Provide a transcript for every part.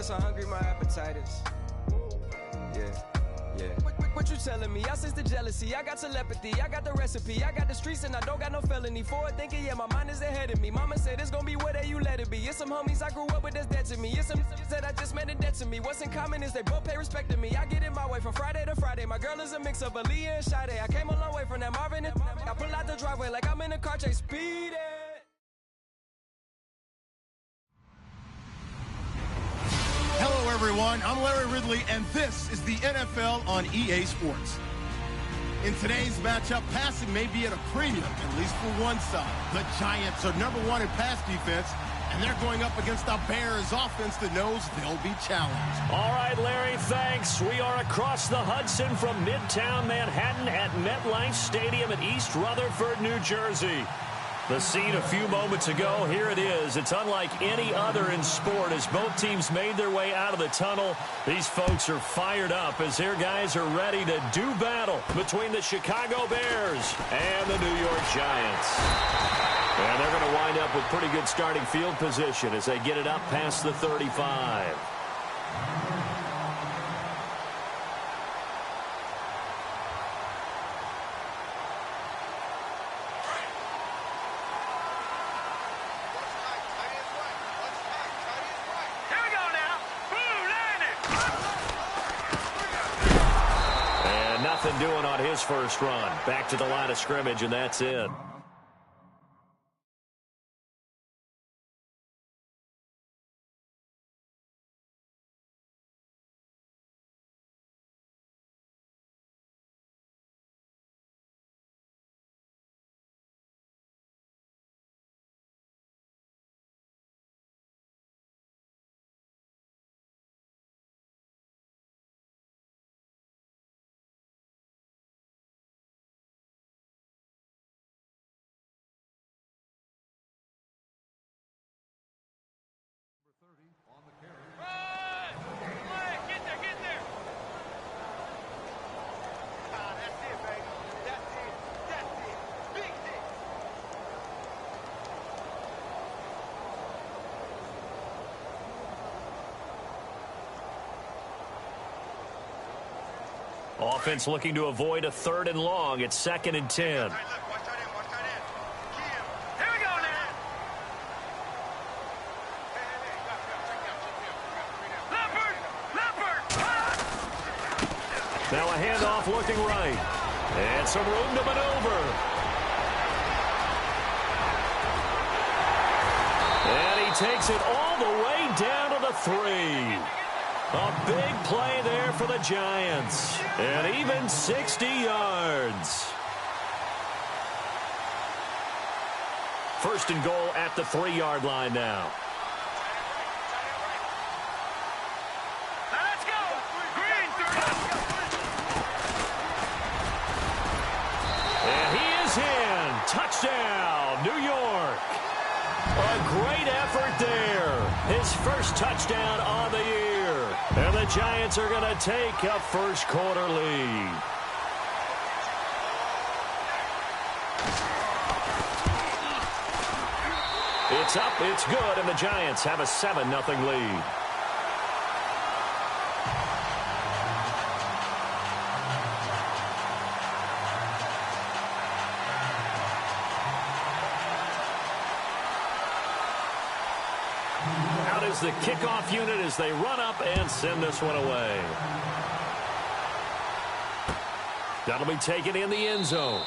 that's how hungry my appetite is. Yeah. What you telling me? I sense the jealousy, I got telepathy, I got the recipe, I got the streets and I don't got no felony. Forward thinking, yeah, my mind is ahead of me. Mama said it's gonna be whatever you let it be. It's some homies I grew up with that's dead to me. It's some that I just met and dead to me. What's in common is they both pay respect to me. I get in my way from Friday to Friday. My girl is a mix of Aaliyah and Sade. I came a long way from that Marvin and I pull out the driveway like I'm in a car chase speeding. Hello, everyone. I'm Larry Ridley, and this is the NFL on EA Sports. In today's matchup, passing may be at a premium, at least for one side. The Giants are #1 in pass defense, and they're going up against the Bears offense that knows they'll be challenged. All right, Larry, thanks. We are across the Hudson from Midtown Manhattan at MetLife Stadium in East Rutherford, New Jersey. The scene a few moments ago, here it is. It's unlike any other in sport as both teams made their way out of the tunnel. These folks are fired up as their guys are ready to do battle between the Chicago Bears and the New York Giants. And they're going to wind up with pretty good starting field position as they get it up past the 35. Nothing doing on his first run. Back to the line of scrimmage, and that's it. Offense looking to avoid a 3rd and long. It's 2nd and 10. Here we go now. Leopard! Now a handoff looking right. And some room to maneuver. And he takes it all the way down to the 3. A big play there for the Giants. And even 60 yards. 1st and goal at the 3-yard line now. Let's go! Green, And he is in. Touchdown, New York. A great effort there. His first touchdown on the year. And the Giants are going to take a first-quarter lead. It's up, it's good, and the Giants have a 7-0 lead. Out is the kickoff unit as they run up and send this one away. That'll be taken in the end zone.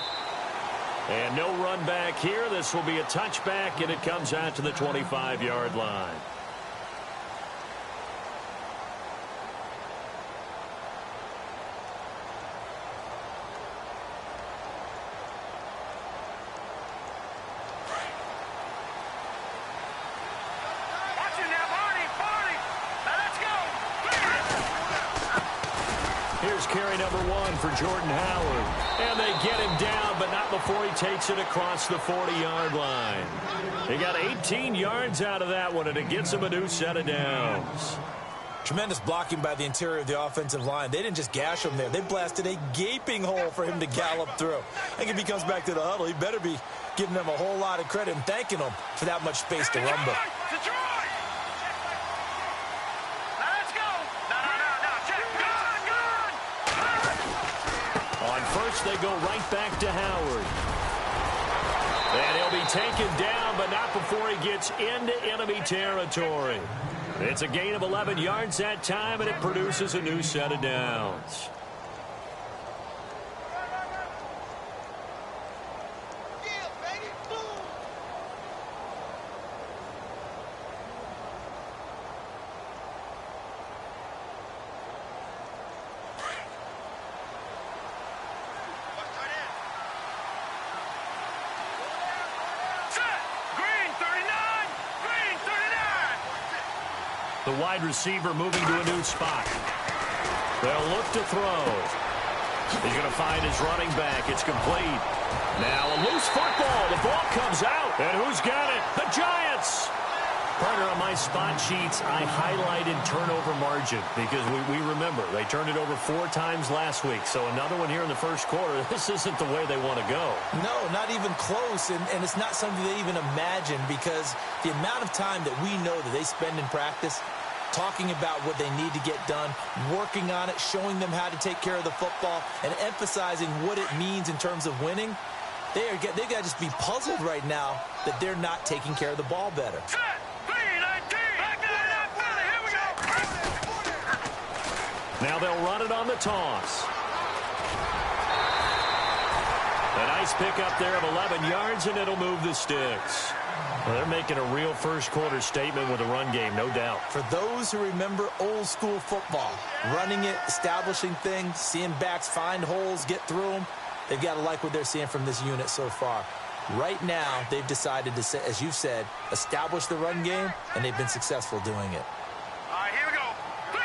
And no run back here. This will be a touchback, and it comes out to the 25-yard line. Here's carry number 1 for Jordan Howard. And they get him down, but not before he takes it across the 40-yard line. He got 18 yards out of that one, and it gets him a new set of downs. Tremendous blocking by the interior of the offensive line. They didn't just gash him there. They blasted a gaping hole for him to gallop through. I think if he comes back to the huddle, he better be giving them a whole lot of credit and thanking them for that much space to rumble. Detroit! first, they go right back to Howard. And he'll be taken down, but not before he gets into enemy territory. It's a gain of 11 yards that time, and it produces a new set of downs. The wide receiver moving to a new spot. They'll look to throw. He's going to find his running back. It's complete. Now a loose football. The ball comes out. And who's got it? The Giants. Partner, on my spot sheets, I highlighted turnover margin because we remember they turned it over 4 times last week. So another one here in the first quarter. This isn't the way they want to go. No, not even close. And it's not something they even imagine because the amount of time that we know that they spend in practice talking about what they need to get done, working on it, showing them how to take care of the football, and emphasizing what it means in terms of winning. They got to just be puzzled right now that they're not taking care of the ball better. Now they'll run it on the toss. A nice pickup there of 11 yards, and it'll move the sticks. Well, they're making a real first-quarter statement with a run game, no doubt. For those who remember old-school football, running it, establishing things, seeing backs find holes, get through them, they've got to like what they're seeing from this unit so far. Right now, they've decided to, as you've said, establish the run game, and they've been successful doing it. All right, here we go. Here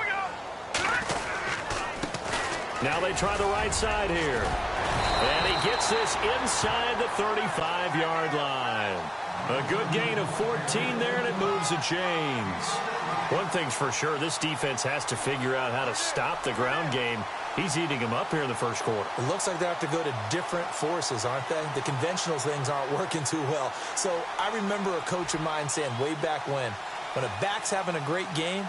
we go. Now they try the right side here. And he gets this inside the 35-yard line. A good gain of 14 there, and it moves the chains. One thing's for sure, this defense has to figure out how to stop the ground game. He's eating them up here in the first quarter. It looks like they have to go to different forces, aren't they? The conventional things aren't working too well. So I remember a coach of mine saying way back when a back's having a great game,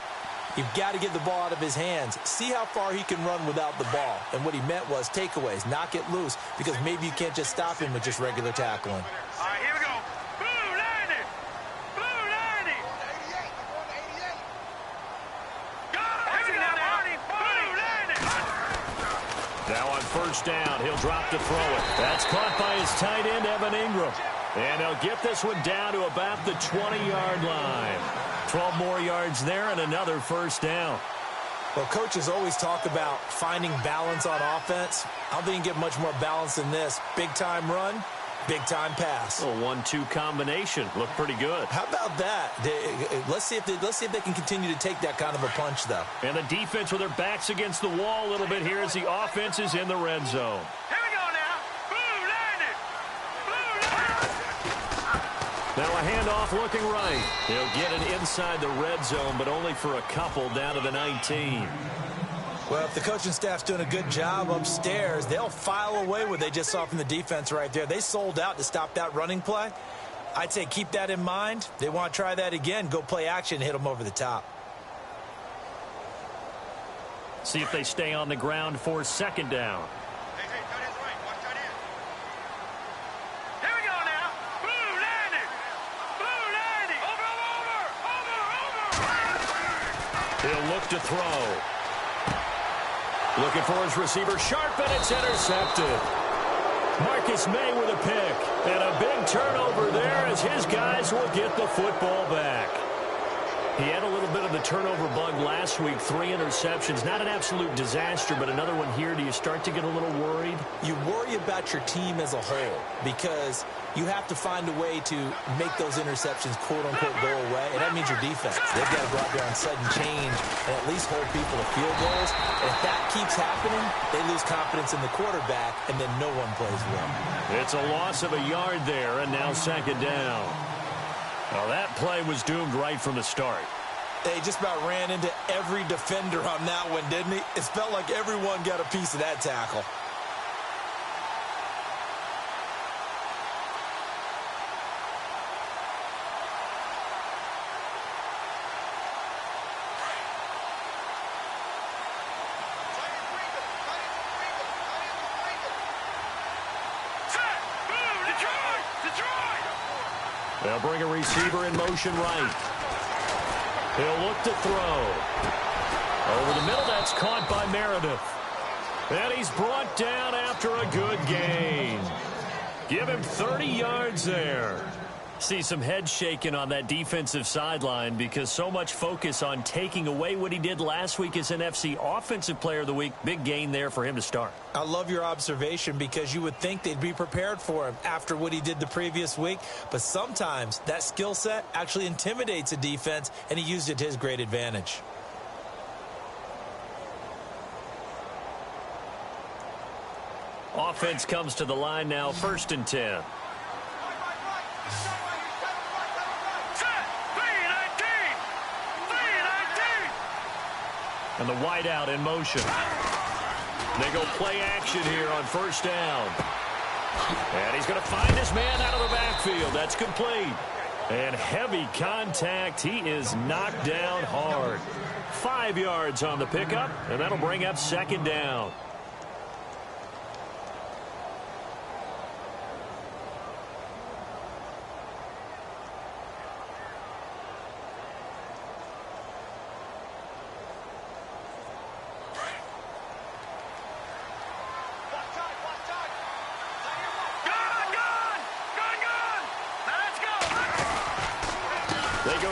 you've got to get the ball out of his hands. See how far he can run without the ball. And what he meant was takeaways, knock it loose, because maybe you can't just stop him with just regular tackling. All right, here we go. Blue 90. Blue 90. Now on first down, he'll drop to throw it. That's caught by his tight end, Evan Ingram. And they'll get this one down to about the 20-yard line. 12 more yards there and another first down. Well, coaches always talk about finding balance on offense. I don't think you can get much more balance than this. Big-time run, big-time pass. A 1-2 combination. Looked pretty good. How about that? Let's see if they can continue to take that kind of a punch, though. And the defense with their backs against the wall a little bit here as the offense is in the red zone. Here we go now. Blue 90. Blue 90. Now a handoff looking right. He'll get it inside the red zone, but only for a couple down to the 19. Well, if the coaching staff's doing a good job upstairs, they'll file away what they just saw from the defense right there. They sold out to stop that running play. I'd say keep that in mind. They want to try that again. Go play action, hit them over the top. See if they stay on the ground for second down. Hey, tight end's right. Watch tight end. Here we go now. Blue 90. Blue 90. Over. He'll look to throw. Looking for his receiver, Sharp, and it's intercepted. Marcus May with a pick. And a big turnover there as his guys will get the football back. He had a little bit of the turnover bug last week, 3 interceptions. Not an absolute disaster, but another one here. Do you start to get a little worried? You worry about your team as a whole because you have to find a way to make those interceptions, quote-unquote, go away. And that means your defense. They've got to go out there on sudden change and at least hold people to field goals. And if that keeps happening, they lose confidence in the quarterback, and then no one plays well. It's a loss of a yard there, and now second down. Well, that play was doomed right from the start. They just about ran into every defender on that one, didn't he? It felt like everyone got a piece of that tackle. They'll bring a receiver in motion right. He'll look to throw. Over the middle, that's caught by Meredith. And he's brought down after a good gain. Give him 30 yards there. See some head shaking on that defensive sideline because so much focus on taking away what he did last week as NFC Offensive Player of the Week. Big gain there for him to start. I love your observation because you would think they'd be prepared for him after what he did the previous week. But sometimes that skill set actually intimidates a defense, and he used it to his great advantage. Offense comes to the line now, 1st and 10. And the wideout in motion. They go play action here on 1st down. And he's going to find his man out of the backfield. That's complete. And heavy contact. He is knocked down hard. 5 yards on the pickup, and that'll bring up 2nd down.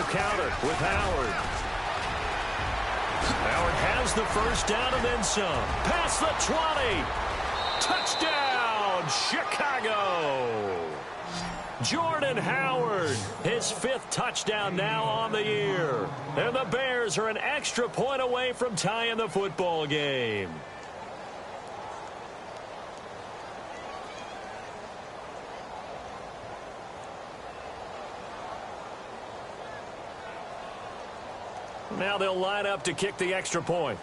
Counter with Howard. Howard has the 1st down and then some. Past the 20. Touchdown, Chicago. Jordan Howard, his 5th touchdown now on the year. And the Bears are an extra point away from tying the football game. Now they'll line up to kick the extra point.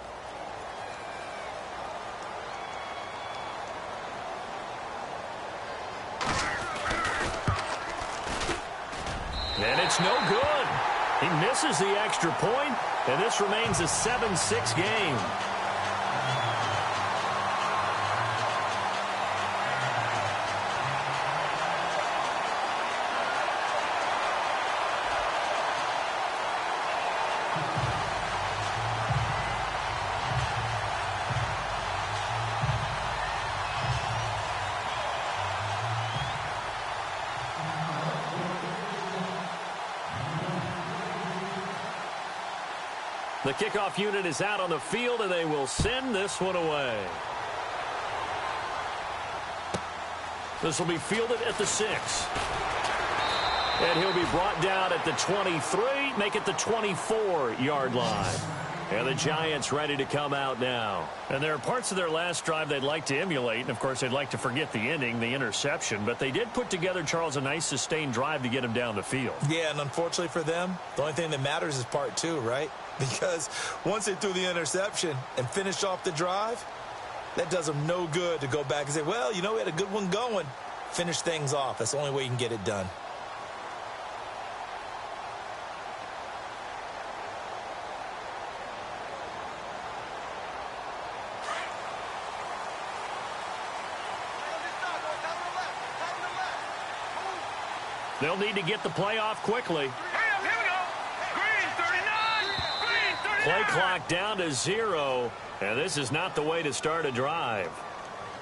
And it's no good. He misses the extra point, and this remains a 7-6 game. The kickoff unit is out on the field, and they will send this one away. This will be fielded at the 6. And he'll be brought down at the 23, make it the 24-yard line. And the Giants ready to come out now. And there are parts of their last drive they'd like to emulate. And, of course, they'd like to forget the ending, the interception. But they did put together, Charles, a nice sustained drive to get him down the field. Yeah, and unfortunately for them, the only thing that matters is part 2, right? Because once they threw the interception and finished off the drive, that does them no good to go back and say, well, you know, we had a good one going. Finish things off. That's the only way you can get it done. They'll need to get the play off quickly. Play clock down to 0, and this is not the way to start a drive.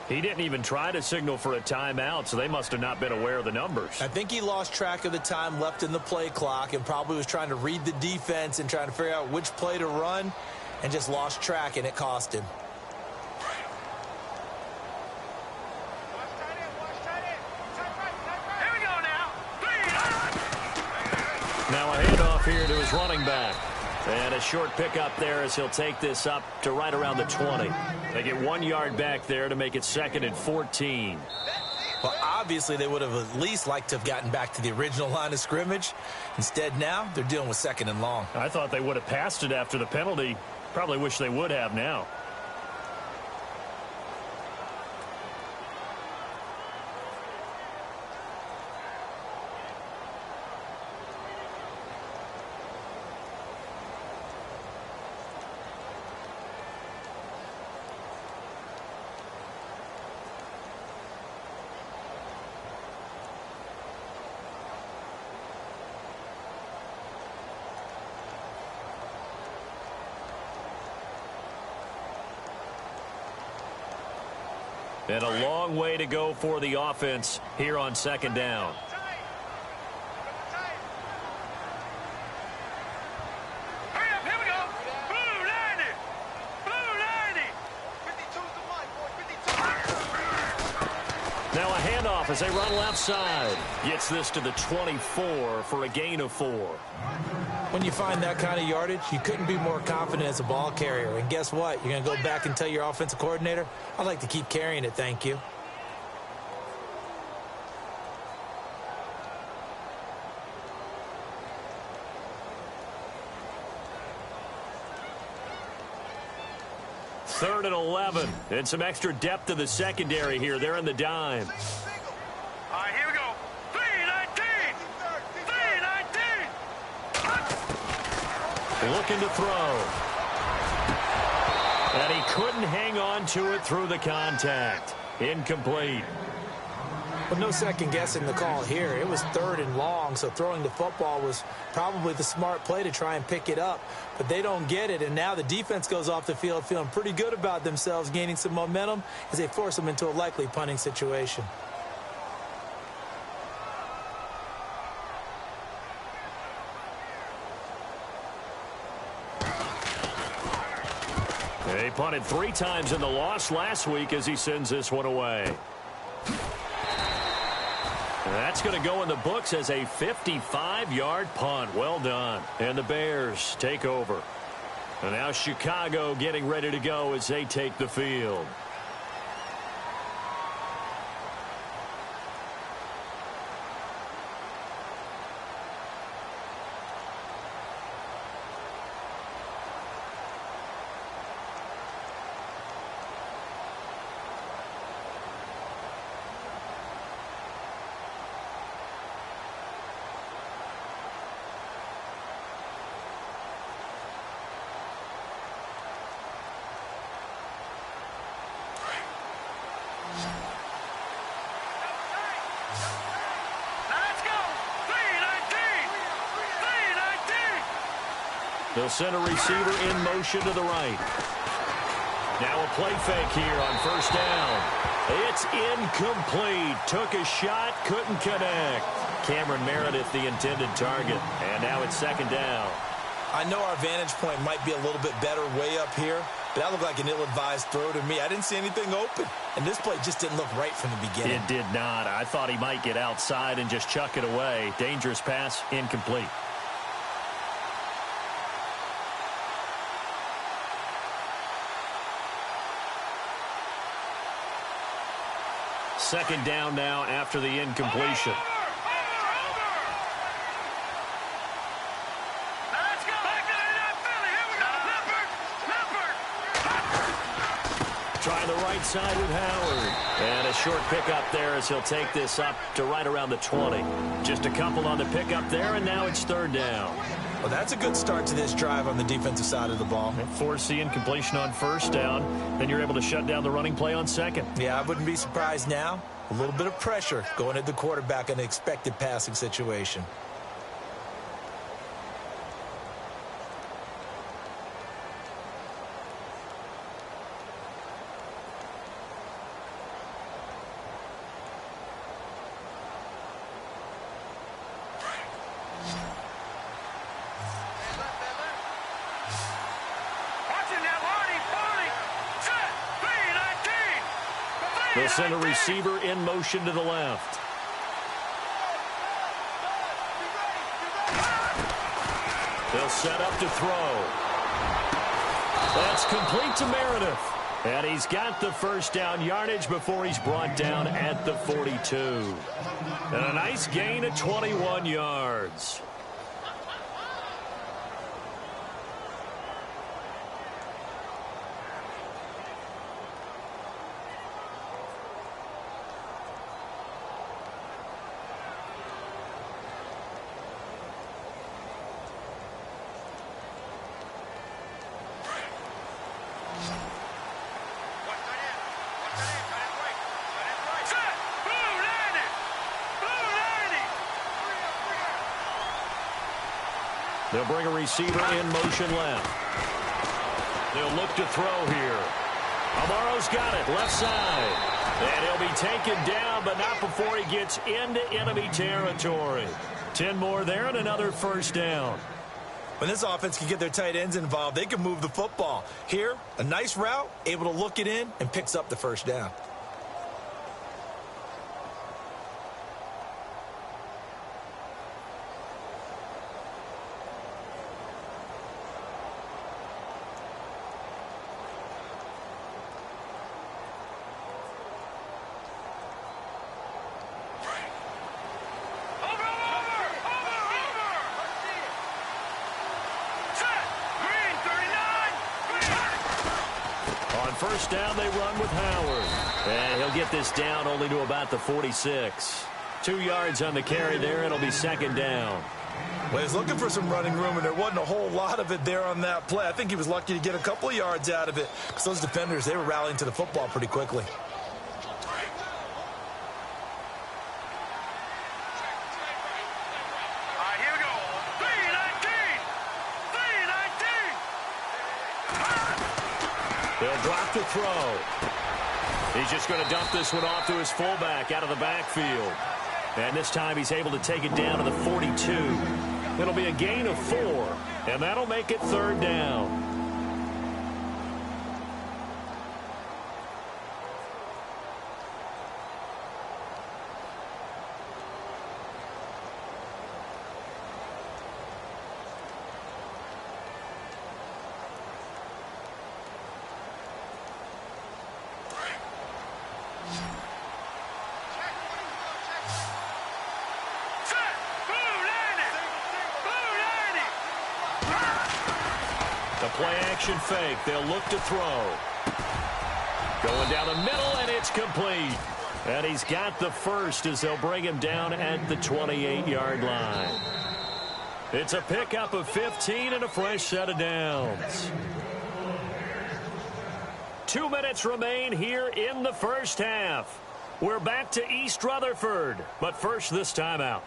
He didn't even try to signal for a timeout, so they must have not been aware of the numbers. I think he lost track of the time left in the play clock and probably was trying to read the defense and trying to figure out which play to run and just lost track, and it cost him. Now a handoff here to his running back. And a short pickup there as he'll take this up to right around the 20. They get 1 yard back there to make it 2nd and 14. Well, obviously they would have at least liked to have gotten back to the original line of scrimmage. Instead now they're dealing with 2nd and long. I thought they would have passed it after the penalty. Probably wish they would have now. And a long way to go for the offense here on second down. Hurry up, here we go. Blue 90. Blue 90. 52's the one, boy. 52. Now a handoff as they run left side. Gets this to the 24 for a gain of 4. When you find that kind of yardage, you couldn't be more confident as a ball carrier. And guess what? You're going to go back and tell your offensive coordinator, I'd like to keep carrying it, thank you. Third and 11. And some extra depth to the secondary here. They're in the dime. All right, here we go. 319. 319. Looking to throw. And he couldn't hang on to it through the contact. Incomplete. Well, no second guessing the call here. It was third and long, so throwing the football was probably the smart play to try and pick it up. But they don't get it, and now the defense goes off the field feeling pretty good about themselves, gaining some momentum as they force them into a likely punting situation. He punted 3 times in the loss last week as he sends this one away. That's going to go in the books as a 55-yard punt. Well done. And the Bears take over. And now Chicago getting ready to go as they take the field. They'll send a receiver in motion to the right. Now a play fake here on first down. It's incomplete. Took a shot, couldn't connect. Cameron Meredith, the intended target. And now it's second down. I know our vantage point might be a little bit better way up here, but that looked like an ill-advised throw to me. I didn't see anything open, and this play just didn't look right from the beginning. It did not. I thought he might get outside and just chuck it away. Dangerous pass, incomplete. Second down now after the incompletion. Try the right side with Howard. And a short pickup there as he'll take this up to right around the 20. Just a couple on the pickup there, and now it's third down. Well, that's a good start to this drive on the defensive side of the ball. Force the incompletion on first down. Then you're able to shut down the running play on second. Yeah, I wouldn't be surprised now. A little bit of pressure going at the quarterback in an expected passing situation. They'll send a receiver in motion to the left. They'll set up to throw. That's complete to Meredith. And he's got the first down yardage before he's brought down at the 42. And a nice gain of 21 yards. They'll bring a receiver in motion left. They'll look to throw here. Amaro's got it, left side. And he'll be taken down, but not before he gets into enemy territory. 10 more there and another first down. When this offense can get their tight ends involved, they can move the football. Here, a nice route, able to look it in, and picks up the first down. First down, they run with Howard. And he'll get this down only to about the 46. 2 yards on the carry there. It'll be second down. Well, he's looking for some running room, and there wasn't a whole lot of it there on that play. I think he was lucky to get a couple of yards out of it because those defenders, they were rallying to the football pretty quickly. They'll drop to throw. He's just going to dump this one off to his fullback out of the backfield. And this time he's able to take it down to the 42. It'll be a gain of 4, and that'll make it third down. Play-action fake. They'll look to throw. Going down the middle, and it's complete. And he's got the first as they'll bring him down at the 28-yard line. It's a pickup of 15 and a fresh set of downs. 2 minutes remain here in the first half. We're back to East Rutherford, but first this timeout.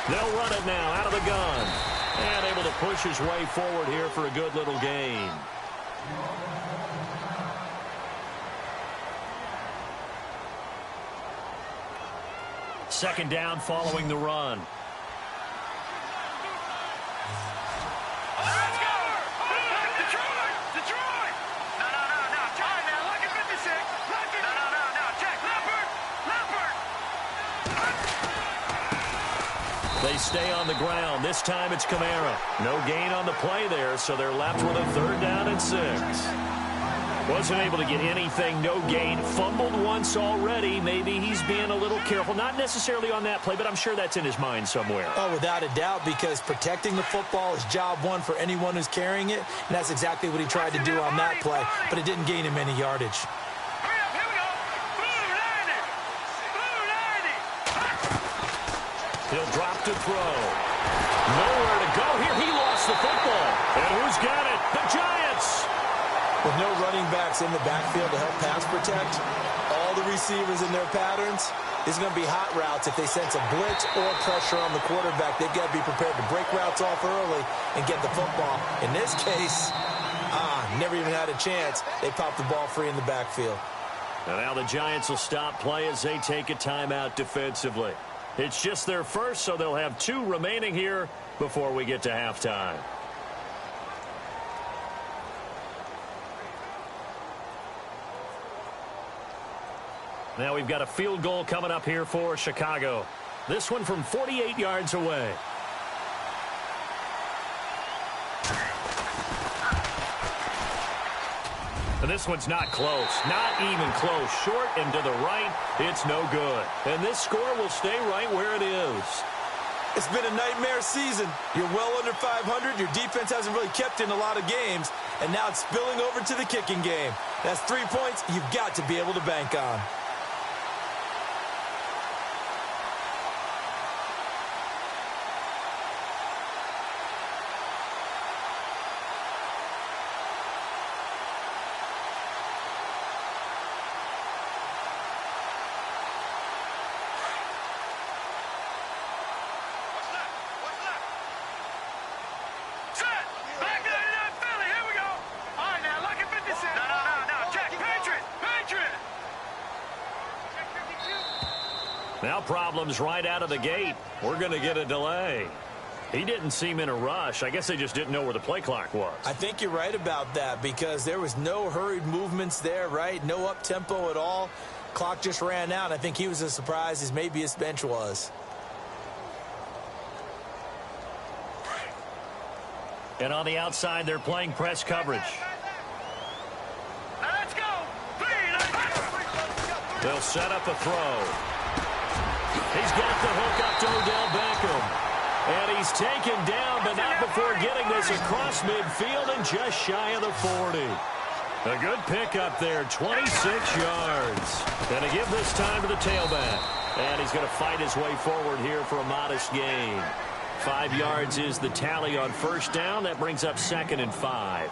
They'll run it now out of the gun. And able to push his way forward here for a good little gain. Second down following the run. They stay on the ground. This time it's Kamara. No gain on the play there, so they're left with a third down and 6. Wasn't able to get anything, no gain. Fumbled once already. Maybe he's being a little careful. Not necessarily on that play, but I'm sure that's in his mind somewhere. Oh, without a doubt, because protecting the football is job one for anyone who's carrying it, and that's exactly what he tried to do on that play, but it didn't gain him any yardage. He'll drop to throw. Nowhere to go here. He lost the football. And who's got it? The Giants. With no running backs in the backfield to help pass protect, all the receivers in their patterns, it's going to be hot routes if they sense a blitz or pressure on the quarterback. They've got to be prepared to break routes off early and get the football. In this case, never even had a chance. They popped the ball free in the backfield. And now the Giants will stop play as they take a timeout defensively. It's just their first, so they'll have 2 remaining here before we get to halftime. Now we've got a field goal coming up here for Chicago. This one from 48 yards away. And this one's not close. Not even close. Short and to the right. It's no good. And this score will stay right where it is. It's been a nightmare season. You're well under 500. Your defense hasn't really kept in a lot of games. And now it's spilling over to the kicking game. That's 3 points you've got to be able to bank on. problems right out of the gate. We're going to get a delay. He didn't seem in a rush. I guess they just didn't know where the play clock was. I think you're right about that because there was no hurried movements there, right? No up-tempo at all. Clock just ran out. I think he was as surprised as maybe his bench was. And on the outside, they're playing press coverage. Let's go. They'll set up a throw. He's got the hook up to Odell Beckham. And he's taken down, but not before getting this across midfield and just shy of the 40. A good pickup there, 26 yards. Going to give this time to the tailback. And he's going to fight his way forward here for a modest gain. 5 yards is the tally on first down. That brings up 2nd and 5.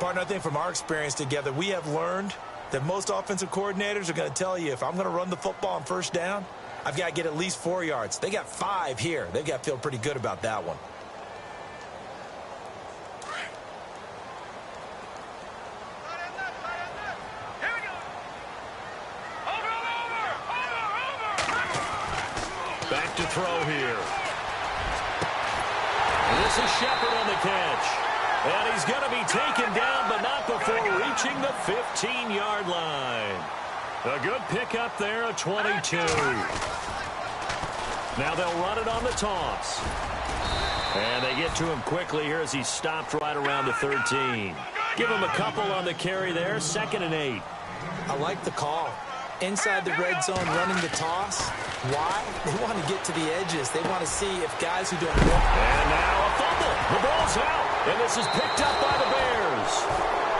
Partner, I think from our experience together, we have learned that most offensive coordinators are going to tell you, if I'm going to run the football on first down, I've got to get at least 4 yards. They got 5 here. They've got to feel pretty good about that one. Here we go. Over. Back to throw here. And this is Shepard on the catch. And he's going to be taken down, but not before reaching the 15-yard line. A good pickup there, a 22. Now they'll run it on the toss. And they get to him quickly here as he's stopped right around the 13. Give him a couple on the carry there, 2nd and 8. I like the call. Inside the red zone, running the toss. Why? They want to get to the edges. They want to see if guys who don't work. And now a fumble. The ball's out. And this is picked up by the Bears.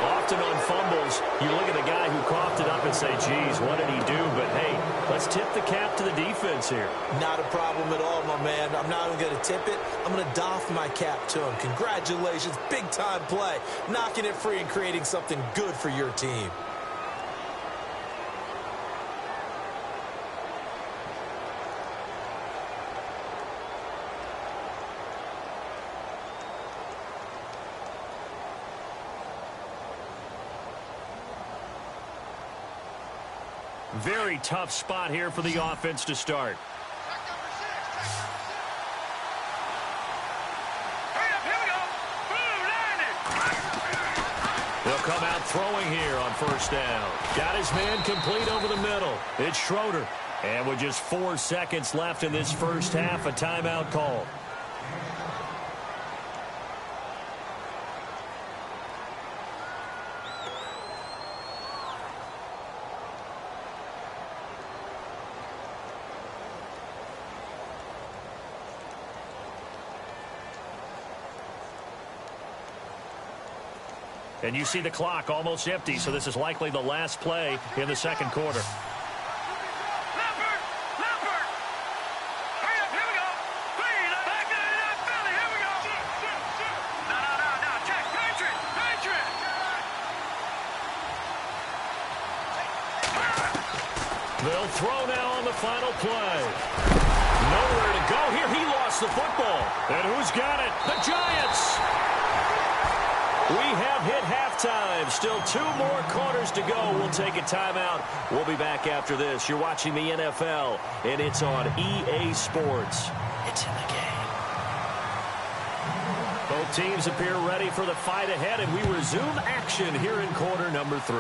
Often on fumbles, you look at the guy who coughed it up and say, geez, what did he do? But, hey, let's tip the cap to the defense here. Not a problem at all, my man. I'm not even going to tip it. I'm going to doff my cap to him. Congratulations. Big-time play. Knocking it free and creating something good for your team. Very tough spot here for the offense to start. They'll come out throwing here on first down. Got his man complete over the middle. It's Schroeder. And with just 4 seconds left in this first half, a timeout call. And you see the clock almost empty, so this is likely the last play in the second quarter. They'll throw now on the final play. Nowhere to go here. He lost the football. And who's got it? The Giants. We have hit halftime. Still 2 more quarters to go. We'll take a timeout. We'll be back after this. You're watching the NFL, and it's on EA Sports. It's in the game. Both teams appear ready for the fight ahead, and we resume action here in quarter number 3.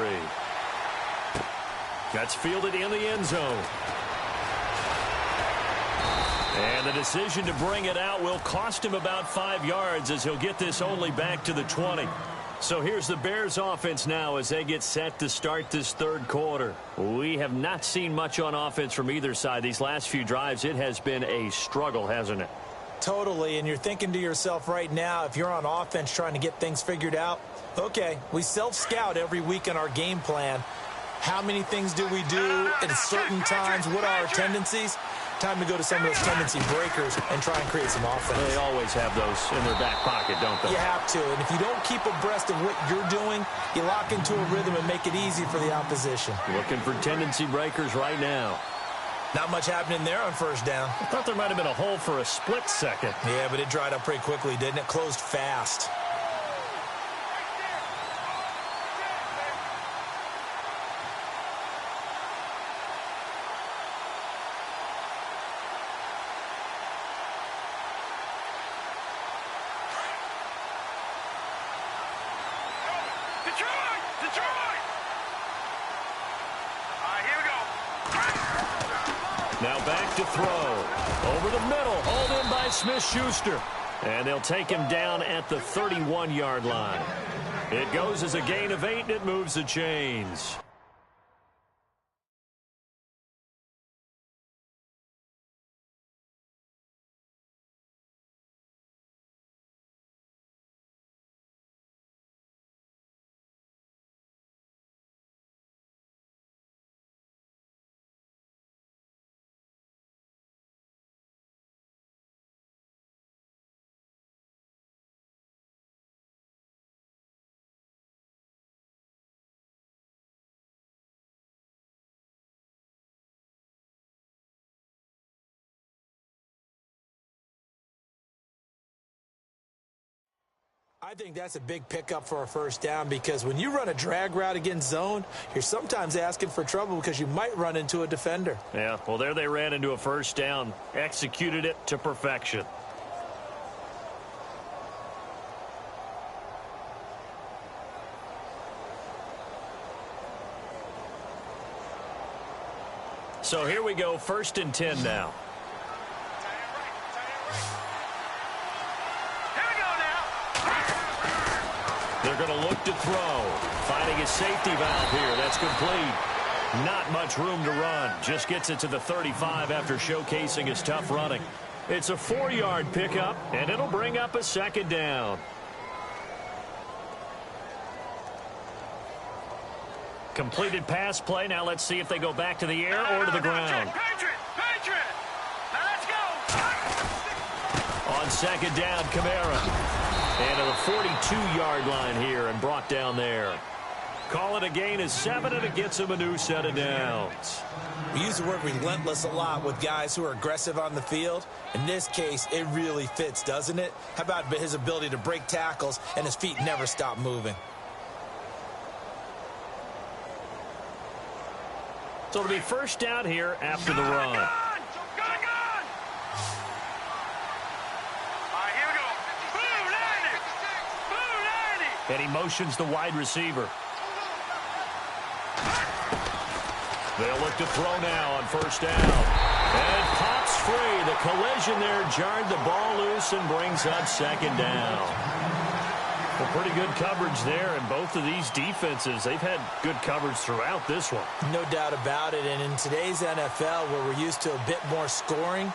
That's fielded in the end zone. And the decision to bring it out will cost him about 5 yards as he'll get this only back to the 20. So here's the Bears offense now as they get set to start this third quarter. We have not seen much on offense from either side. These last few drives, it has been a struggle, hasn't it? Totally, and you're thinking to yourself right now, if you're on offense trying to get things figured out, okay, we self-scout every week in our game plan. How many things do we do at certain times? What are our tendencies? Time to go to some of those tendency breakers and try and create some offense. They always have those in their back pocket, don't they? You have to. And if you don't keep abreast of what you're doing, you lock into a rhythm and make it easy for the opposition. Looking for tendency breakers right now. Not much happening there on first down. I thought there might have been a hole for a split second. Yeah, but it dried up pretty quickly, didn't it? Closed fast. Detroit! Detroit! All right, here we go. Now back to throw. Over the middle. Hauled in by Smith-Schuster. And they'll take him down at the 31-yard line. It goes as a gain of 8, and it moves the chains. I think that's a big pickup for a first down because when you run a drag route against zone, you're sometimes asking for trouble because you might run into a defender. Yeah, well, there they ran into a first down, executed it to perfection. So here we go, 1st and 10 now. They're going to look to throw. Finding his safety valve here. That's complete. Not much room to run. Just gets it to the 35 after showcasing his tough running. It's a 4-yard pickup, and it'll bring up a 2nd down. Completed pass play. Now let's see if they go back to the air or to the ground. Patriot! Now let's go! On 2nd down, Kamara. And to the 42-yard line here and brought down there. Call it a gain of 7, and it gets him a new set of downs. We use the word relentless a lot with guys who are aggressive on the field. In this case, it really fits, doesn't it? How about his ability to break tackles and his feet never stop moving? So it'll be first down here after the run. And he motions the wide receiver. They'll look to throw now on 1st down. And it pops free. The collision there jarred the ball loose and brings up 2nd down. Well, pretty good coverage there, and both of these defenses, they've had good coverage throughout this one. No doubt about it, and in today's NFL, where we're used to a bit more scoring,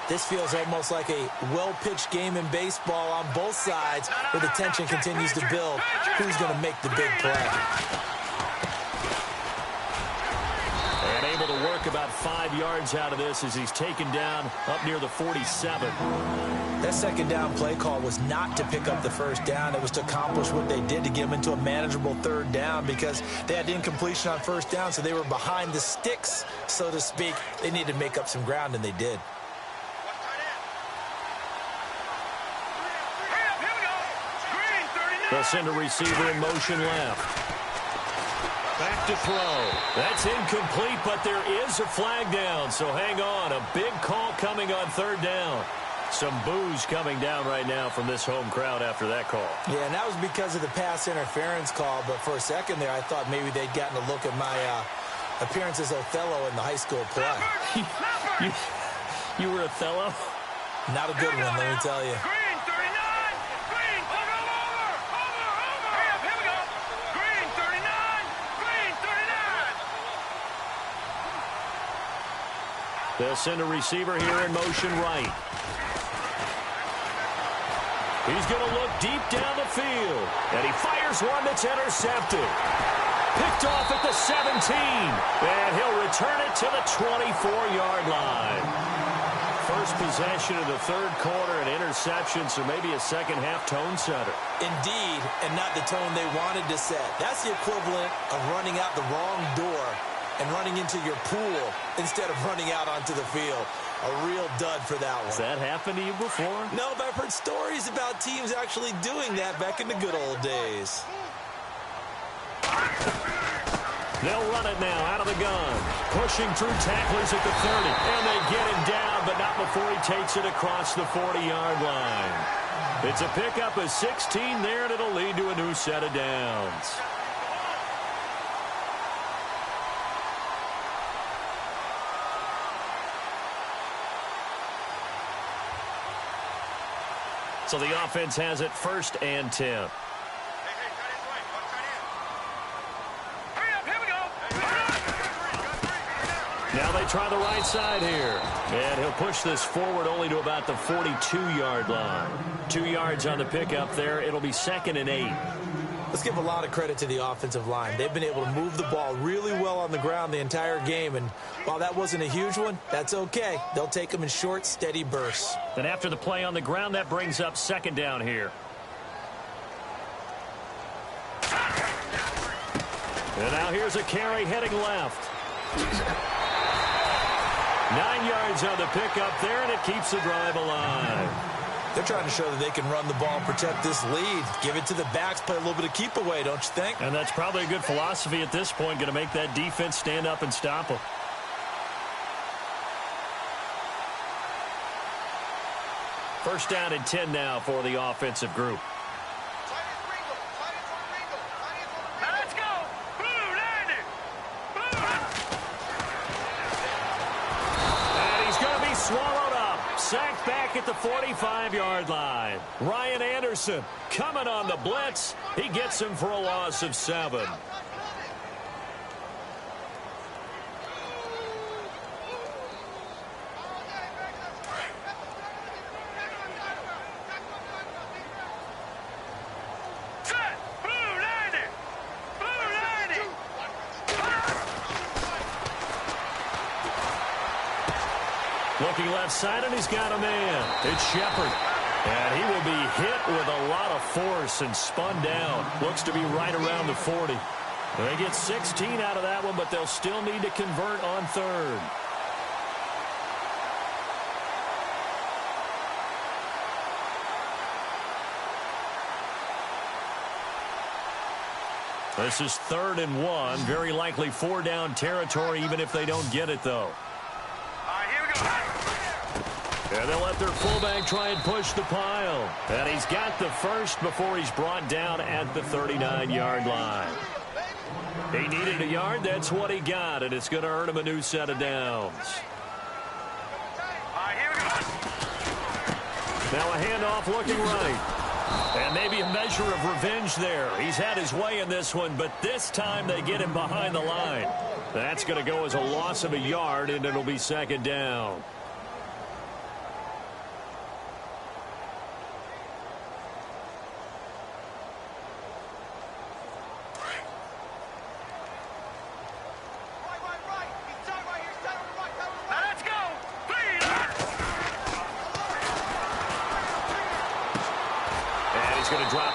this feels almost like a well-pitched game in baseball on both sides where the tension continues to build. Who's going to make the big play? And able to work about 5 yards out of this as he's taken down up near the 47. That 2nd down play call was not to pick up the 1st down. It was to accomplish what they did to get them into a manageable 3rd down because they had incompletion on 1st down, so they were behind the sticks, so to speak. They needed to make up some ground, and they did. They'll send a receiver in motion left. Back to throw. That's incomplete, but there is a flag down, so hang on. A big call coming on 3rd down. Some boos coming down right now from this home crowd after that call. Yeah, and that was because of the pass interference call, but for a second there, I thought maybe they'd gotten a look at my appearance as Othello in the high school play. You were Othello? Not a good one, let me tell you. They'll send a receiver here in motion right. He's going to look deep down the field. And he fires one that's intercepted. Picked off at the 17. And he'll return it to the 24-yard line. First possession of the 3rd quarter, an interception, so maybe a second-half tone setter. Indeed, and not the tone they wanted to set. That's the equivalent of running out the wrong door and running into your pool instead of running out onto the field. A real dud for that one. Has that happened to you before? No, but I've heard stories about teams actually doing that back in the good old days. They'll run it now out of the gun. Pushing through tacklers at the 30. And they get him down, but not before he takes it across the 40-yard line. It's a pickup of 16 there, and it'll lead to a new set of downs. So the offense has it 1st and 10. Now they try the right side here. And he'll push this forward only to about the 42-yard line. 2 yards on the pickup there. It'll be 2nd and 8. Let's give a lot of credit to the offensive line. They've been able to move the ball really well on the ground the entire game. And while that wasn't a huge one, that's okay. They'll take them in short, steady bursts. Then after the play on the ground, that brings up 2nd down here. And now here's a carry heading left. 9 yards on the pickup there, and it keeps the drive alive. They're trying to show that they can run the ball and protect this lead. Give it to the backs, play a little bit of keep away, don't you think? And that's probably a good philosophy at this point, going to make that defense stand up and stop them. First down and 10 now for the offensive group. Let's go! Blue, landing! And he's going to be swallowed up. Sacked back at the 45-yard line. Ryan Anderson coming on the blitz. He gets him for a loss of 7. Looking left side, and he's got a man. It's Shepard. And he will be hit with a lot of force and spun down. Looks to be right around the 40. They get 16 out of that one, but they'll still need to convert on 3rd. This is 3rd and 1. Very likely 4-down territory, even if they don't get it, though. And they'll let their fullback try and push the pile. And he's got the first before he's brought down at the 39-yard line. He needed a yard. That's what he got, and it's going to earn him a new set of downs. Now a handoff looking right. And maybe a measure of revenge there. He's had his way in this one, but this time they get him behind the line. That's going to go as a loss of a yard, and it'll be 2nd down.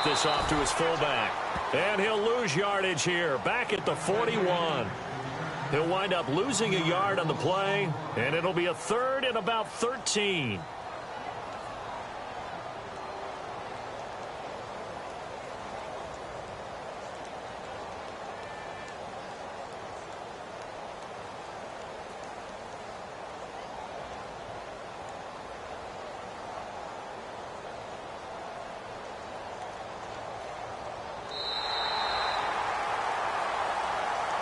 This off to his fullback. And he'll lose yardage here. Back at the 41. He'll wind up losing a yard on the play. And it'll be a 3rd and about 13.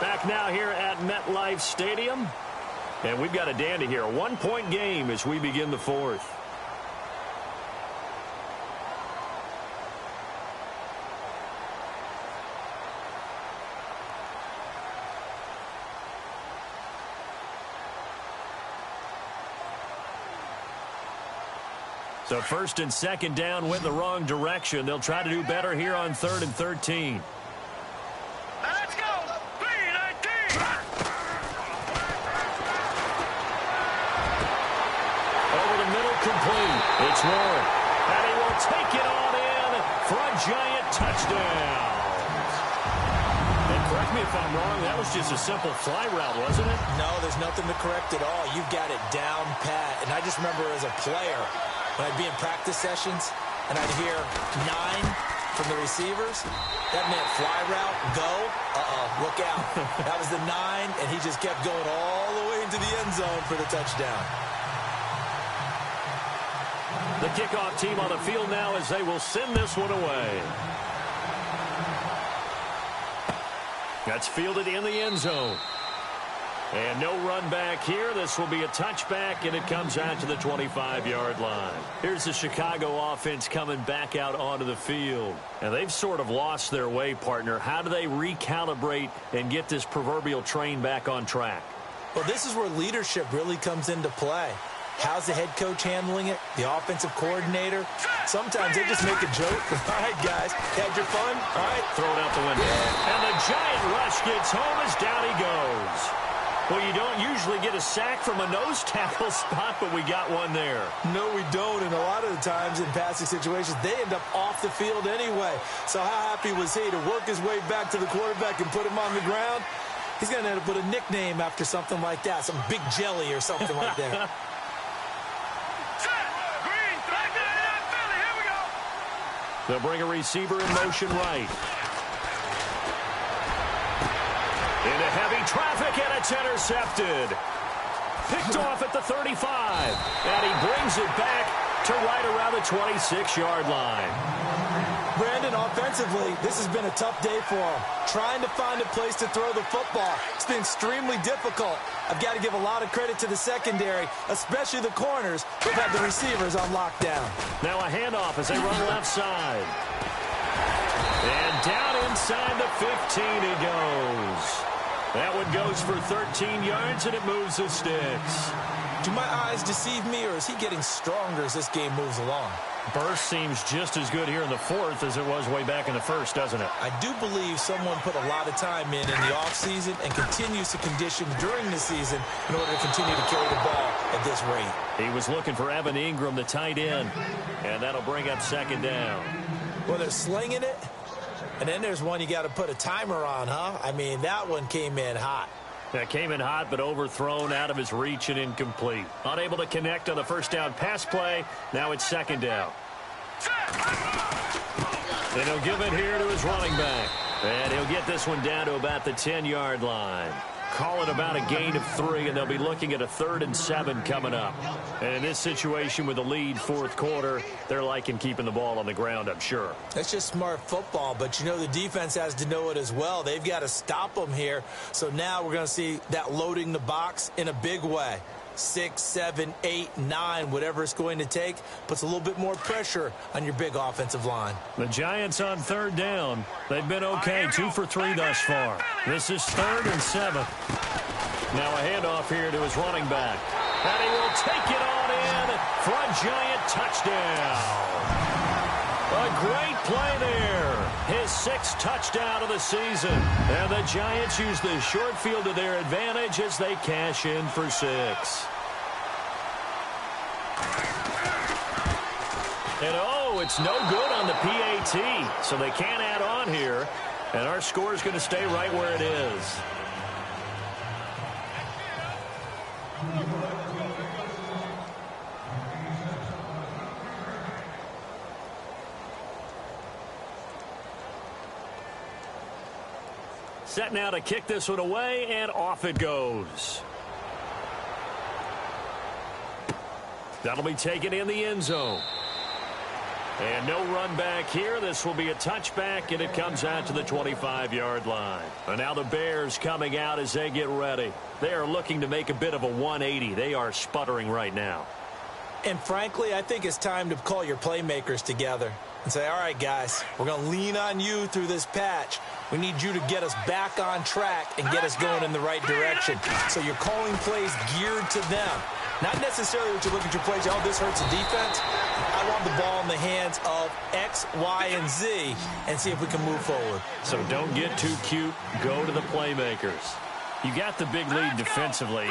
Back now here at MetLife Stadium. And we've got a dandy here. A 1-point game as we begin the 4th. So 1st and 2nd down went the wrong direction. They'll try to do better here on 3rd and 13. It's Warren, and he will take it on in for a giant touchdown. And correct me if I'm wrong, that was just a simple fly route, wasn't it? No, there's nothing to correct at all. You've got it down pat. And I just remember as a player, when I'd be in practice sessions, and I'd hear 9 from the receivers, that meant fly route, go, look out. That was the 9, and he just kept going all the way into the end zone for the touchdown. The kickoff team on the field now as they will send this one away. That's fielded in the end zone. And no run back here. This will be a touchback, and it comes out to the 25-yard line. Here's the Chicago offense coming back out onto the field. And they've sort of lost their way, partner. How do they recalibrate and get this proverbial train back on track? Well, this is where leadership really comes into play. How's the head coach handling it? The offensive coordinator? Sometimes they just make a joke. All right, guys, had your fun? All right. Throw it out the window. And the giant rush gets home as down he goes. Well, you don't usually get a sack from a nose tackle spot, but we got one there. No, we don't. And a lot of the times in passing situations, they end up off the field anyway. So how happy was he to work his way back to the quarterback and put him on the ground? He's going to end up with a nickname after something like that, some big jelly or something like that. They'll bring a receiver in motion right. Into heavy traffic, and it's intercepted. Picked off at the 35. And he brings it back to right around the 26-yard line. Brandon, offensively, this has been a tough day for him. Trying to find a place to throw the football. It's been extremely difficult. I've got to give a lot of credit to the secondary, especially the corners who've had the receivers on lockdown. Now a handoff as they run left side. And down inside the 15 he goes. That one goes for 13 yards, and it moves the sticks. Do my eyes deceive me, or is he getting stronger as this game moves along? Burst seems just as good here in the fourth as it was way back in the first, doesn't it? I do believe someone put a lot of time in the offseason and continues to condition during the season in order to continue to carry the ball at this rate. He was looking for Evan Ingram, the tight end, and that'll bring up second down. Well, they're slinging it, and then there's one you got to put a timer on, huh? I mean, that one came in hot. That came in hot, but overthrown, out of his reach, and incomplete. Unable to connect on the first down pass play. Now it's second down. And he'll give it here to his running back. And he'll get this one down to about the 10-yard line. Call it about a gain of 3, and they'll be looking at a 3rd and 7 coming up. And in this situation with the lead fourth quarter, they're liking keeping the ball on the ground, I'm sure. That's just smart football, but you know the defense has to know it as well. They've got to stop them here. So now we're going to see that loading the box in a big way. 6, 7, 8, 9, whatever it's going to take, puts a little bit more pressure on your big offensive line. The Giants on 3rd down. They've been okay, 2 for 3 thus far. This is 3rd and 7. Now a handoff here to his running back. And he will take it on in for a Giant touchdown. A great play there. His 6th touchdown of the season. And the Giants use the short field to their advantage as they cash in for 6. And oh, it's no good on the PAT. So they can't add on here. And our score is going to stay right where it is. Set now to kick this one away, and off it goes. That'll be taken in the end zone. And no run back here. This will be a touchback, and it comes out to the 25-yard line. And now the Bears coming out as they get ready. They are looking to make a bit of a 180. They are sputtering right now. And frankly, I think it's time to call your playmakers together and say, all right, guys, we're going to lean on you through this patch. We need you to get us back on track and get us going in the right direction. So you're calling plays geared to them. Not necessarily that you look at your plays, oh, this hurts the defense. I want the ball in the hands of X, Y, and Z and see if we can move forward. So don't get too cute. Go to the playmakers. You got the big lead defensively,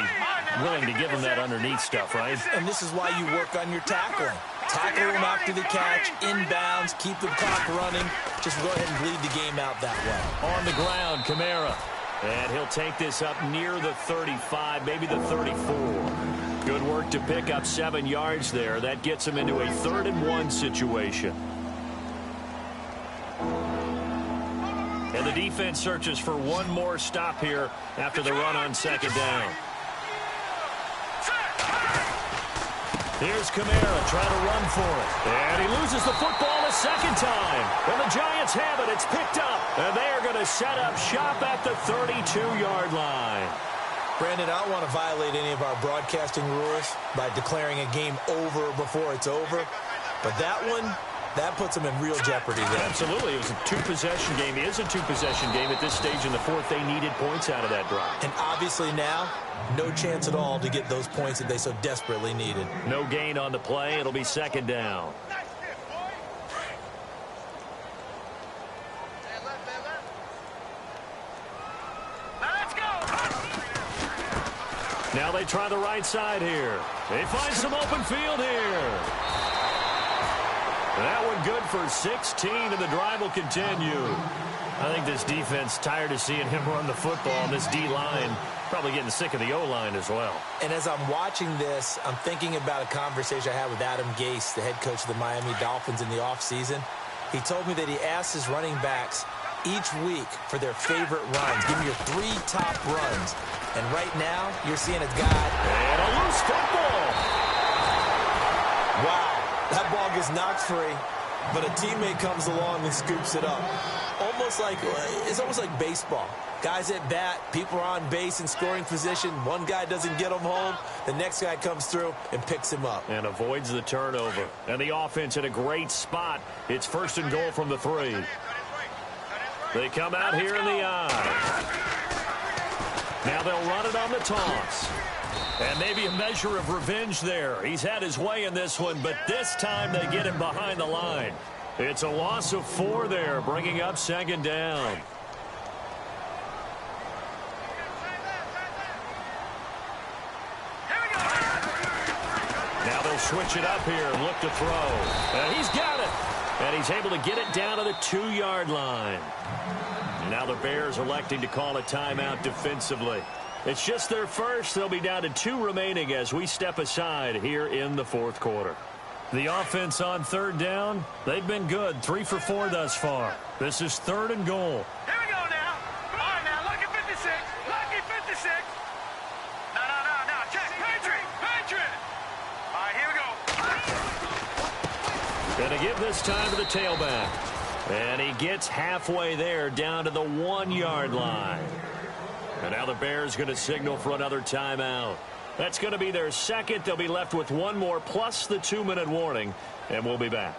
willing to give them that underneath stuff, right? And this is why you work on your tackling. Tackle them after the catch, inbounds, keep the clock running. Just go ahead and bleed the game out that way. On the ground, Kamara. And he'll take this up near the 35, maybe the 34. Good work to pick up 7 yards there. That gets him into a 3rd and 1 situation. And the defense searches for one more stop here after the run on 2nd down. Here's Kamara trying to run for it. And he loses the football a 2nd time. And the Giants have it. It's picked up. And they are going to set up shop at the 32-yard line. Brandon, I don't want to violate any of our broadcasting rules by declaring a game over before it's over. But that one, that puts them in real jeopardy there. Absolutely. It was a two-possession game. It is a two-possession game at this stage in the fourth. They needed points out of that drive. And obviously now, no chance at all to get those points that they so desperately needed. No gain on the play. It'll be second down. Now they try the right side here. They find some open field here. That one good for 16, and the drive will continue. I think this defense tired of seeing him run the football, and this D-line probably getting sick of the O-line as well. And as I'm watching this, I'm thinking about a conversation I had with Adam Gase, the head coach of the Miami Dolphins in the offseason. He told me that he asked his running backs each week for their favorite runs. Give me your 3 top runs. And right now, you're seeing a guy. And a loose football. Wow. That ball gets knocked free, but a teammate comes along and scoops it up. It's almost like baseball. Guys at bat, people are on base in scoring position. One guy doesn't get him home. The next guy comes through and picks him up. And avoids the turnover. And the offense in a great spot. It's first and goal from the 3. They come out here in the eye. Now they'll run it on the toss. And maybe a measure of revenge there. He's had his way in this one, but this time they get him behind the line. It's a loss of 4 there, bringing up second down. Now they'll switch it up here and look to throw. And he's got it. And he's able to get it down to the 2-yard line. Now the Bears electing to call a timeout defensively. It's just their first. They'll be down to 2 remaining as we step aside here in the fourth quarter. The offense on third down, they've been good. 3 for 4 thus far. This is third and goal. Here we go now. Come on now. Lucky 56. Lucky 56. No. Check. Patriot. All right, here we go. Going to give this time to the tailback. And he gets halfway there down to the 1-yard line. And now the Bears going to signal for another timeout. That's going to be their second. They'll be left with 1 more plus the 2-minute warning. And we'll be back.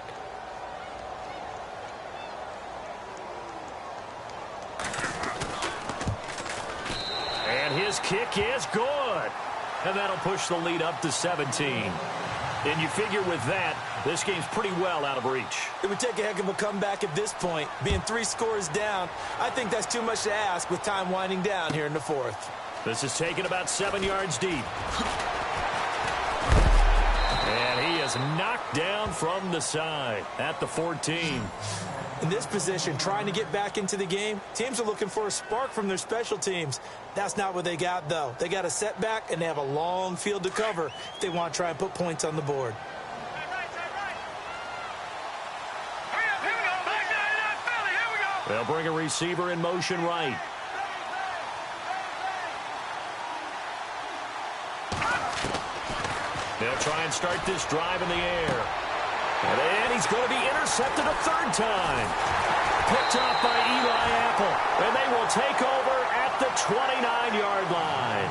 And his kick is good. And that'll push the lead up to 17. And you figure with that, this game's pretty well out of reach. It would take a heck of a comeback at this point. Being 3 scores down, I think that's too much to ask with time winding down here in the fourth. This is taken about 7 yards deep. And he is knocked down from the side at the 14. In this position, trying to get back into the game, teams are looking for a spark from their special teams. That's not what they got, though. They got a setback, and they have a long field to cover if they want to try and put points on the board. They'll bring a receiver in motion right. They'll try and start this drive in the air. And he's going to be intercepted a 3rd time. Picked off by Eli Apple. And they will take over at the 29-yard line.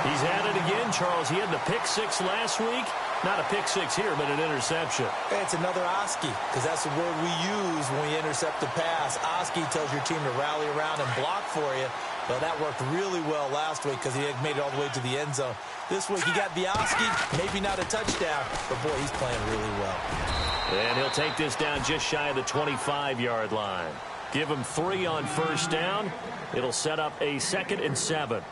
He's had it again, Charles. He had the pick 6 last week. Not a pick 6 here, but an interception. Hey, it's another Oski, because that's the word we use when we intercept a pass. Oski tells your team to rally around and block for you. Well, that worked really well last week because he had made it all the way to the end zone. This week he got the Oski, maybe not a touchdown, but boy, he's playing really well. And he'll take this down just shy of the 25-yard line. Give him 3 on first down. It'll set up a 2nd and 7.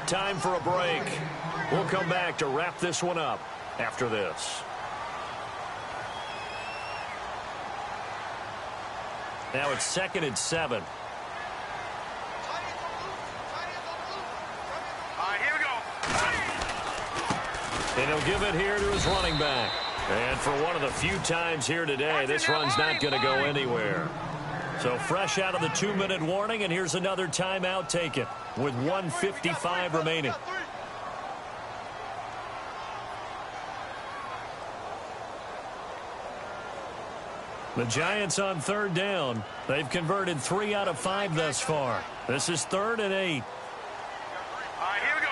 Time for a break. We'll come back to wrap this one up after this. Now it's 2nd and 7. All right, here we go. And he'll give it here to his running back. And for one of the few times here today, this run's not going to go anywhere. So fresh out of the 2-minute warning, and here's another timeout taken with 1:55 remaining. The Giants on third down. They've converted 3 out of 5 thus far. This is 3rd and 8. All right, here we go.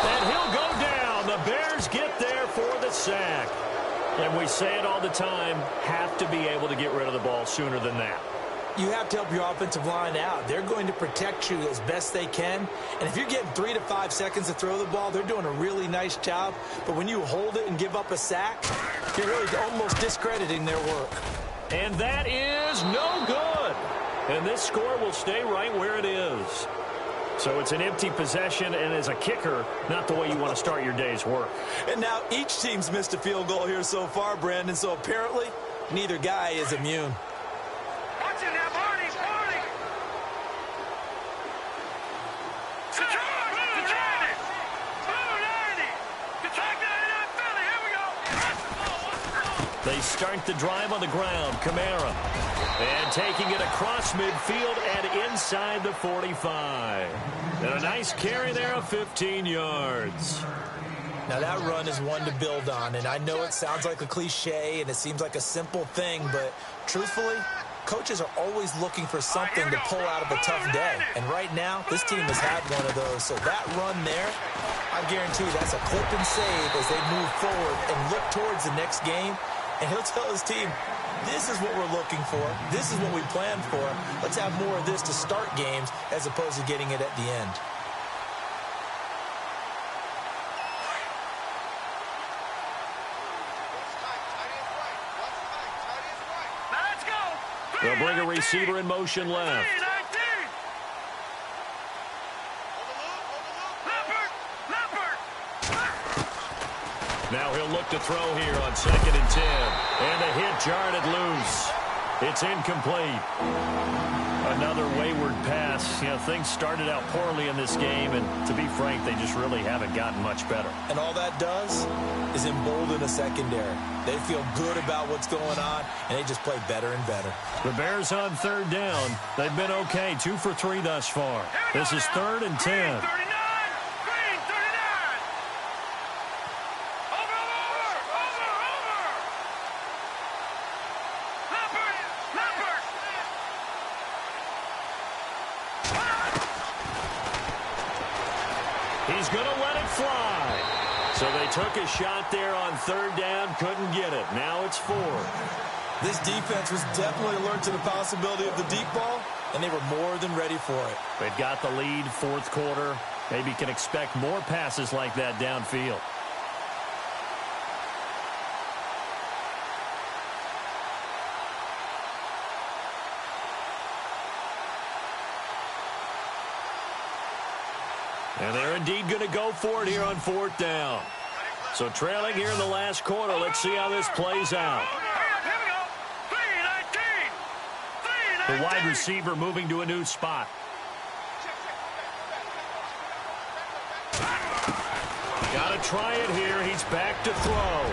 And he'll go down. The Bears get there for the sack. And we say it all the time, have to be able to get rid of the ball sooner than that. You have to help your offensive line out. They're going to protect you as best they can. And if you're getting 3 to 5 seconds to throw the ball, they're doing a really nice job. But when you hold it and give up a sack, you're really almost discrediting their work. And that is no good. And this score will stay right where it is. So it's an empty possession, and as a kicker, not the way you want to start your day's work. And now each team's missed a field goal here so far, Brandon. So apparently, neither guy is immune. Watch it now, Barney. They start the drive on the ground. Kamara. And taking it across midfield and inside the 45. And a nice carry there of 15 yards. Now that run is one to build on, and I know it sounds like a cliche and it seems like a simple thing, but truthfully, coaches are always looking for something to pull out of a tough day. And right now, this team has had one of those. So that run there, I guarantee you that's a clip and save as they move forward and look towards the next game. And he'll tell his team, this is what we're looking for. This is what we planned for. Let's have more of this to start games as opposed to getting it at the end. They'll bring a receiver in motion left. Now he'll look to throw here on 2nd and 10. And a hit jarred it loose. It's incomplete. Another wayward pass. You know, things started out poorly in this game, and to be frank, they just really haven't gotten much better. And all that does is embolden a secondary. They feel good about what's going on, and they just play better and better. The Bears on 3rd down. They've been okay, 2 for 3 thus far. This is 3rd and 10. He's going to let it fly. So they took a shot there on 3rd down, couldn't get it. Now it's 4th. This defense was definitely alert to the possibility of the deep ball, and they were more than ready for it. They've got the lead, 4th quarter. Maybe can expect more passes like that downfield. And they're indeed going to go for it here on 4th down. So trailing here in the last quarter. Let's see how this plays out. The wide receiver moving to a new spot. Got to try it here. He's back to throw.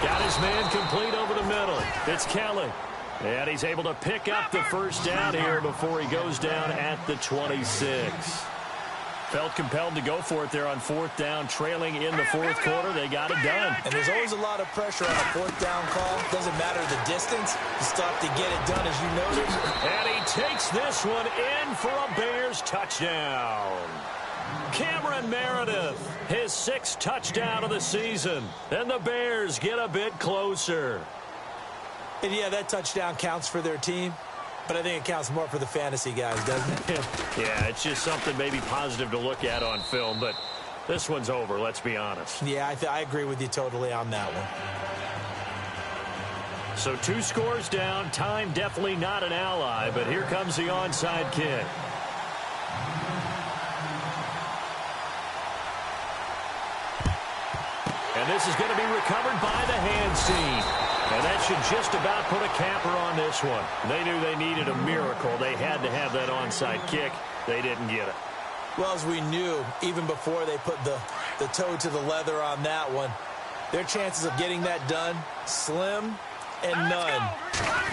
Got his man complete over the middle. It's Kelly. And he's able to pick up the first down here before he goes down at the 26. Felt compelled to go for it there on 4th down, trailing in the 4th quarter. They got it done. And there's always a lot of pressure on a 4th down call. Doesn't matter the distance. You still have to get it done, as you noted. And he takes this one in for a Bears touchdown. Cameron Meredith, his 6th touchdown of the season. And the Bears get a bit closer. And yeah, that touchdown counts for their team. But I think it counts more for the fantasy guys, doesn't it? Yeah, it's just something maybe positive to look at on film, but this one's over, let's be honest. Yeah, I agree with you totally on that one. So 2 scores down, time definitely not an ally, but here comes the onside kick. And this is going to be recovered by the hands team. And that should just about put a capper on this one. They knew they needed a miracle. They had to have that onside kick. They didn't get it. Well, as we knew, even before they put the toe to the leather on that one, their chances of getting that done, slim and none.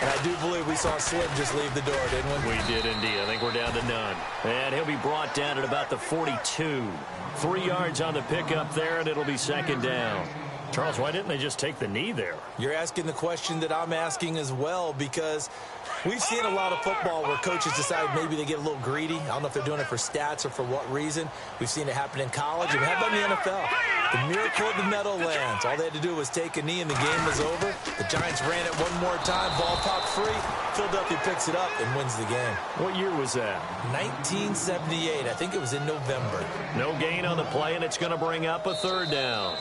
And I do believe we saw Slim just leave the door, didn't we? We did indeed. I think we're down to none. And he'll be brought down at about the 42. 3 yards on the pickup there, and it'll be second down. Charles, why didn't they just take the knee there? You're asking the question that I'm asking as well, because we've seen a lot of football where coaches decide maybe they get a little greedy. I don't know if they're doing it for stats or for what reason. We've seen it happen in college, and how about in the NFL? The miracle of the Meadowlands. All they had to do was take a knee, and the game was over. The Giants ran it one more time. Ball popped free. Philadelphia picks it up and wins the game. What year was that? 1978. I think it was in November. No gain on the play, and it's going to bring up a third down.